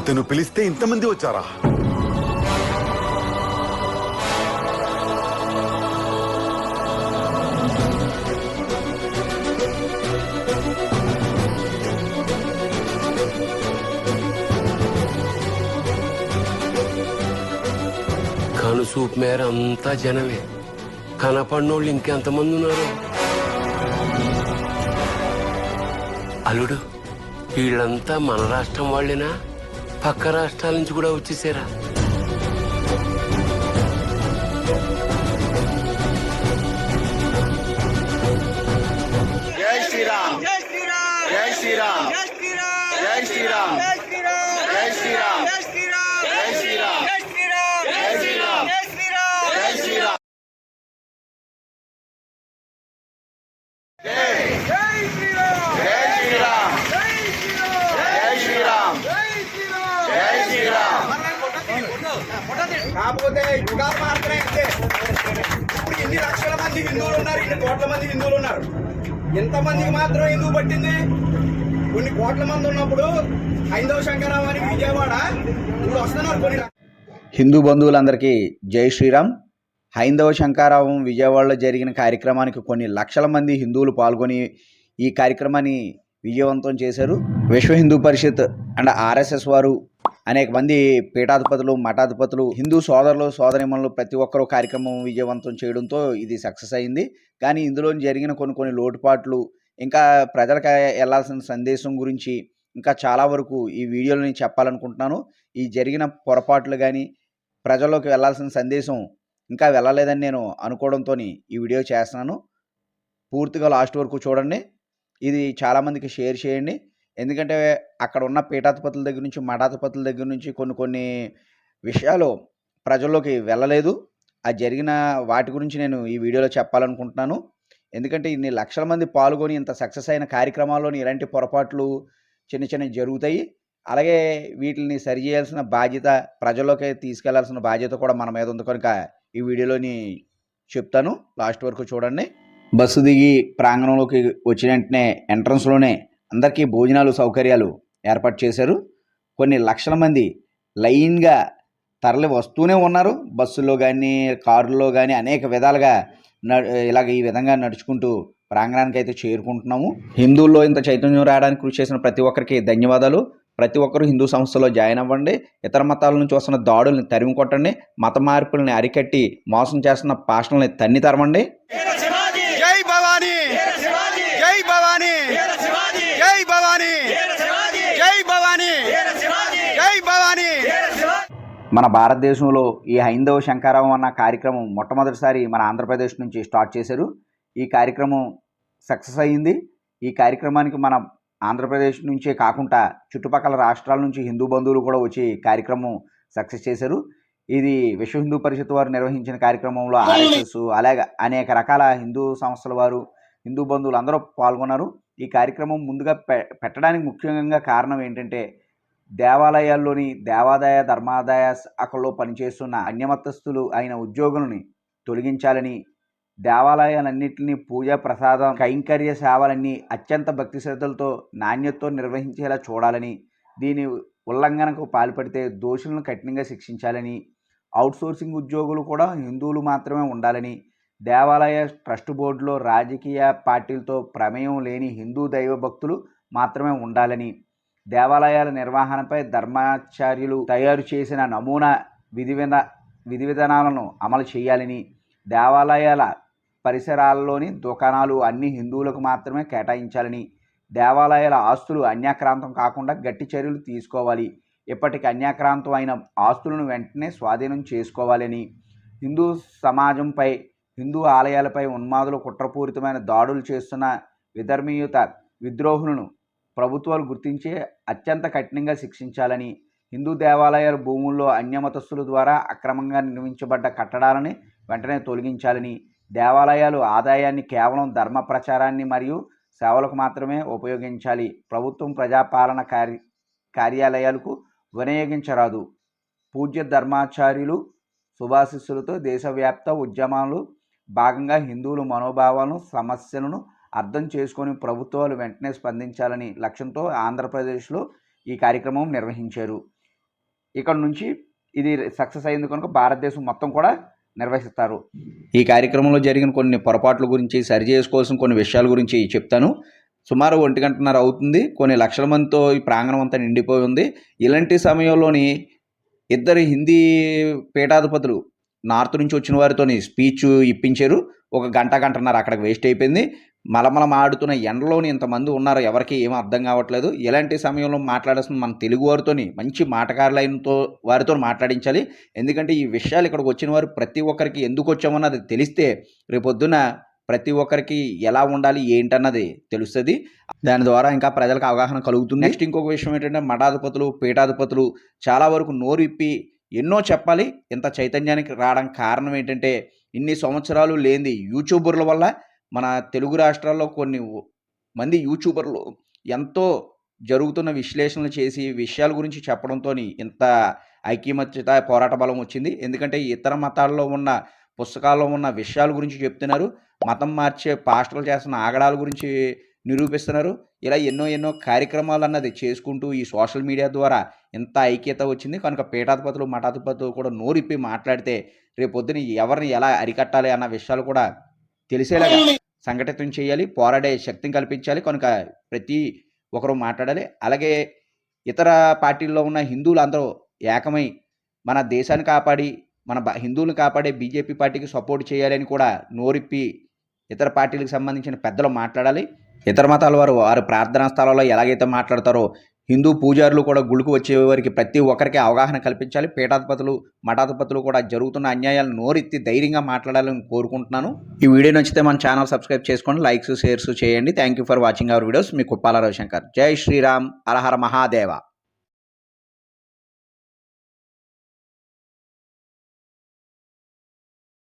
ఇతను పిలిస్తే ఇంతమంది వచ్చారా? కనుసూపు మేర అంతా జనమే. కనపడినోళ్ళు ఇంకెంతమంది ఉన్నారు? అల్లుడు, వీళ్ళంతా మన రాష్ట్రం వాళ్ళేనా? పక్క రాష్ట్రాల నుంచి కూడా వచ్చేసారా? జై శ్రీరామ్, జై శ్రీరామ్, జై శ్రీరామ్, జై శ్రీరామ్, జై శ్రీరామ్, జై శ్రీరామ్, జై శ్రీరామ్, జై శ్రీరామ్, జై శ్రీరామ్, జై శ్రీరామ్, జై శ్రీరామ్, జై శ్రీరామ్, జై శ్రీరామ్, జై శ్రీరామ్, జై శ్రీరామ్, జై శ్రీరామ్, జై శ్రీరామ్. కాకపోతే యుగాలు మాత్రమే అంతే. ఇప్పుడు ఎన్ని లక్షల మంది హిందువులు ఉన్నారు, ఇన్ని కోట్ల మంది హిందువులు ఉన్నారు. ఎంతమందికి మాత్రం హిందువు పట్టింది? కొన్ని కోట్ల మంది ఉన్నప్పుడు హైందవ శంకరావు అని విజయవాడ ఇప్పుడు వస్తున్నారు కొన్ని. హిందూ బంధువులందరికీ జై శ్రీరామ్. హైందవ శంకరావం విజయవాడలో జరిగిన కార్యక్రమానికి కొన్ని లక్షల మంది హిందువులు పాల్గొని ఈ కార్యక్రమాన్ని విజయవంతం చేశారు. విశ్వ హిందూ పరిషత్ అండ్ ఆర్ఎస్ఎస్ వారు, అనేక మంది పీఠాధిపతులు, మఠాధిపతులు, హిందూ సోదరులు, సోదరిమణులు ప్రతి ఒక్కరూ కార్యక్రమం విజయవంతం చేయడంతో ఇది సక్సెస్ అయింది. కానీ ఇందులో జరిగిన కొన్ని లోటుపాట్లు, ఇంకా ప్రజలకు వెళ్ళాల్సిన సందేశం గురించి ఇంకా చాలా వరకు ఈ వీడియోలో నేను చెప్పాలనుకుంటున్నాను. ఈ జరిగిన పొరపాట్లు కానీ ప్రజల్లోకి వెళ్ళాల్సిన సందేశం ఇంకా వెళ్ళలేదని నేను అనుకోవడంతో ఈ వీడియో చేస్తున్నాను. పూర్తిగా లాస్ట్ వరకు చూడండి. ఇది చాలామందికి షేర్ చేయండి. ఎందుకంటే అక్కడ ఉన్న పీఠాధిపతుల దగ్గర నుంచి, మఠాధిపతుల దగ్గర నుంచి కొన్ని విషయాలు ప్రజల్లోకి వెళ్ళలేదు. ఆ జరిగిన వాటి గురించి నేను ఈ వీడియోలో చెప్పాలనుకుంటున్నాను. ఎందుకంటే ఇన్ని లక్షల మంది పాల్గొని ఇంత సక్సెస్ అయిన కార్యక్రమాల్లోని ఇలాంటి పొరపాట్లు చిన్న జరుగుతాయి. అలాగే వీటిని సరిచేయాల్సిన బాధ్యత, ప్రజల్లోకి తీసుకెళ్లాల్సిన బాధ్యత కూడా మన మీద ఉంది కనుక ఈ వీడియోలోని చెప్తాను. లాస్ట్ వరకు చూడండి. బస్సు దిగి ప్రాంగణంలోకి వచ్చిన వెంటనే ఎంట్రన్స్లోనే అందరికీ భోజనాలు సౌకర్యాలు ఏర్పాటు చేశారు. కొన్ని లక్షల మంది లైన్గా తరలి వస్తూనే ఉన్నారు. బస్సుల్లో కానీ, కారుల్లో కానీ అనేక విధాలుగా ఈ విధంగా నడుచుకుంటూ ప్రాంగణానికి అయితే చేరుకుంటున్నాము. హిందువుల్లో ఇంత చైతన్యం రావడానికి కృషి చేసిన ప్రతి ఒక్కరికి ధన్యవాదాలు. ప్రతి ఒక్కరూ హిందూ సంస్థలో జాయిన్ అవ్వండి. ఇతర మతాల నుంచి వస్తున్న దాడుల్ని తరిమి కొట్టండి. మత మార్పుల్ని అరికట్టి మోసం చేస్తున్న పాషణల్ని తన్ని తరమండి. జై భవానీ, జై భవానీ, జై భవానీ, జై భవానీ, జై భవానీ. మన భారతదేశంలో ఈ హైందవ శంకరావం అన్న కార్యక్రమం మొట్టమొదటిసారి మన ఆంధ్రప్రదేశ్ నుంచి స్టార్ట్ చేశారు. ఈ కార్యక్రమం సక్సెస్ అయ్యింది. ఈ కార్యక్రమానికి మన ఆంధ్రప్రదేశ్ నుంచే కాకుండా చుట్టుపక్కల రాష్ట్రాల నుంచి హిందూ బంధువులు కూడా వచ్చి కార్యక్రమం సక్సెస్ చేశారు. ఇది విశ్వ హిందూ పరిషత్ వారు నిర్వహించిన కార్యక్రమంలో ఆర్ఎస్ఎస్, అలాగే అనేక రకాల హిందూ సంస్థల వారు, హిందూ బంధువులు అందరూ పాల్గొన్నారు. ఈ కార్యక్రమం ముందుగా పెట్టడానికి ముఖ్యంగా కారణం ఏంటంటే, దేవాలయాల్లోని దేవాదాయ ధర్మాదాయ శాఖల్లో పనిచేస్తున్న అన్యమతస్థులు అయిన ఉద్యోగులని తొలగించాలని, దేవాలయాలన్నింటినీ పూజా ప్రసాదం కైంకర్య సేవలన్నీ అత్యంత భక్తి శ్రద్ధలతో నాణ్యతతో నిర్వహించేలా చూడాలని, దీని ఉల్లంఘనకు పాల్పడితే దోషులను కఠినంగా శిక్షించాలని, అవుట్సోర్సింగ్ ఉద్యోగులు కూడా హిందువులు మాత్రమే ఉండాలని, దేవాలయ ట్రస్ట్ బోర్డులో రాజకీయ పార్టీలతో ప్రమేయం లేని హిందూ దైవ భక్తులు మాత్రమే ఉండాలని, దేవాలయాల నిర్వహణపై ధర్మాచార్యులు తయారు చేసిన నమూనా విధి విధానాలను అమలు చేయాలని, దేవాలయాల పరిసరాల్లోని దుకాణాలు అన్ని హిందువులకు మాత్రమే కేటాయించాలని, దేవాలయాల ఆస్తులు అన్యాక్రాంతం కాకుండా గట్టి చర్యలు తీసుకోవాలి, ఇప్పటికి అన్యాక్రాంతం అయిన ఆస్తులను వెంటనే స్వాధీనం చేసుకోవాలని, హిందూ సమాజంపై, హిందూ ఆలయాలపై ఉన్మాదులు కుట్రపూరితమైన దాడులు చేస్తున్న విధర్మీయుత విద్రోహులను ప్రభుత్వాలు గుర్తించి అత్యంత కఠినంగా శిక్షించాలని, హిందూ దేవాలయాల భూముల్లో అన్యమతస్థుల ద్వారా అక్రమంగా నిర్మించబడ్డ కట్టడాలని వెంటనే తొలగించాలని, దేవాలయాలు ఆదాయాన్ని కేవలం ధర్మ ప్రచారాన్ని మరియు సేవలకు మాత్రమే ఉపయోగించాలి, ప్రభుత్వం ప్రజాపాలన కార్యాలయాలకు వినియోగించరాదు, పూజ్య ధర్మాచార్యులు శుభాశిస్సులతో దేశవ్యాప్త ఉద్యమాలు భాగంగా హిందువుల మనోభావాలను, సమస్యలను అర్థం చేసుకొని ప్రభుత్వాలు వెంటనే స్పందించాలని లక్ష్యంతో ఆంధ్రప్రదేశ్లో ఈ కార్యక్రమం నిర్వహించారు. ఇక్కడ నుంచి ఇది సక్సెస్ అయింది కనుక భారతదేశం మొత్తం కూడా నిర్వహిస్తారు. ఈ కార్యక్రమంలో జరిగిన కొన్ని పొరపాట్ల గురించి, సరి చేసుకోవాల్సిన కొన్ని విషయాల గురించి చెప్తాను. సుమారు 1:30 అవుతుంది. కొన్ని లక్షల మందితో ఈ ప్రాంగణం అంతా నిండిపోయి ఉంది. ఇలాంటి సమయంలోని ఇద్దరు హిందీ పీఠాధిపతులు నార్త్ నుంచి వచ్చిన వారితోని స్పీచ్ ఇప్పించారు. ఒక గంటన్నర అక్కడికి వేస్ట్ అయిపోయింది. మలమల ఆడుతున్న ఎండలోని ఇంతమంది ఉన్నారు, ఎవరికి ఏమీ అర్థం కావట్లేదు. ఇలాంటి సమయంలో మాట్లాడాల్సిన మన తెలుగు వారితోని మంచి మాటకారులైనతో వారితో మాట్లాడించాలి. ఎందుకంటే ఈ విషయాలు ఇక్కడికి వచ్చిన వారు ప్రతి ఒక్కరికి ఎందుకు వచ్చామన్నది తెలిస్తే రేపొద్దున ప్రతి ఒక్కరికి ఎలా ఉండాలి ఏంటన్నది తెలుస్తుంది. దాని ద్వారా ఇంకా ప్రజలకు అవగాహన కలుగుతుంది. నెక్స్ట్ ఇంకొక విషయం ఏంటంటే మఠాధిపతులు, పీఠాధిపతులు చాలా వరకు నోరు ఇప్పి ఎన్నో చెప్పాలి. ఇంత చైతన్యానికి రావడానికి కారణం ఏంటంటే ఇన్ని సంవత్సరాలు లేనిది యూట్యూబర్ల వల్ల మన తెలుగు రాష్ట్రాల్లో కొన్ని మంది యూట్యూబర్లు ఎంతో జరుగుతున్న విశ్లేషణలు చేసి విషయాల గురించి చెప్పడంతో ఇంత ఐక్యమత్యత పోరాట బలం వచ్చింది. ఎందుకంటే ఇతర మతాల్లో ఉన్న పుస్తకాల్లో ఉన్న విషయాల గురించి చెప్తున్నారు, మతం మార్చే పాస్టర్లు చేస్తున్న ఆగడాల గురించి నిరూపిస్తున్నారు. ఇలా ఎన్నో కార్యక్రమాలు అన్నది చేసుకుంటూ ఈ సోషల్ మీడియా ద్వారా ఇంత ఐక్యత వచ్చింది. కనుక పీఠాధిపతులు, మఠాధిపతులు కూడా నోరిప్పి మాట్లాడితే రేపొద్దున ఎవరిని ఎలా అరికట్టాలి అన్న విషయాలు కూడా తెలిసేలాగా సంఘటితం చేయాలి, పోరాడే శక్తిని కల్పించాలి. కనుక ప్రతి ఒక్కరూ మాట్లాడాలి. అలాగే ఇతర పార్టీల్లో ఉన్న హిందువులు అందరూ ఏకమై మన దేశాన్ని కాపాడి మన హిందువులను కాపాడే బీజేపీ పార్టీకి సపోర్ట్ చేయాలని కూడా నోరిప్పి ఇతర పార్టీలకు సంబంధించిన పెద్దలు మాట్లాడాలి. ఇతర మతాల వారు ప్రార్థనా స్థలాల్లో ఎలాగైతే మాట్లాడతారో హిందూ పూజారులు కూడా గుడికి వచ్చే వారికి ప్రతి ఒక్కరికి అవగాహన కల్పించాలి. పీఠాధిపతులు, మఠాధిపతులు కూడా జరుగుతున్న అన్యాయాలను నోరెత్తి ధైర్యంగా మాట్లాడాలని కోరుకుంటున్నాను. ఈ వీడియో నచ్చితే మన ఛానల్ సబ్స్క్రైబ్ చేసుకోండి, లైక్స్, షేర్స్ చేయండి. Thank you for watching our videos. మీ కుప్పాల రవిశంకర్. జై శ్రీరామ్, హర హర మహాదేవ.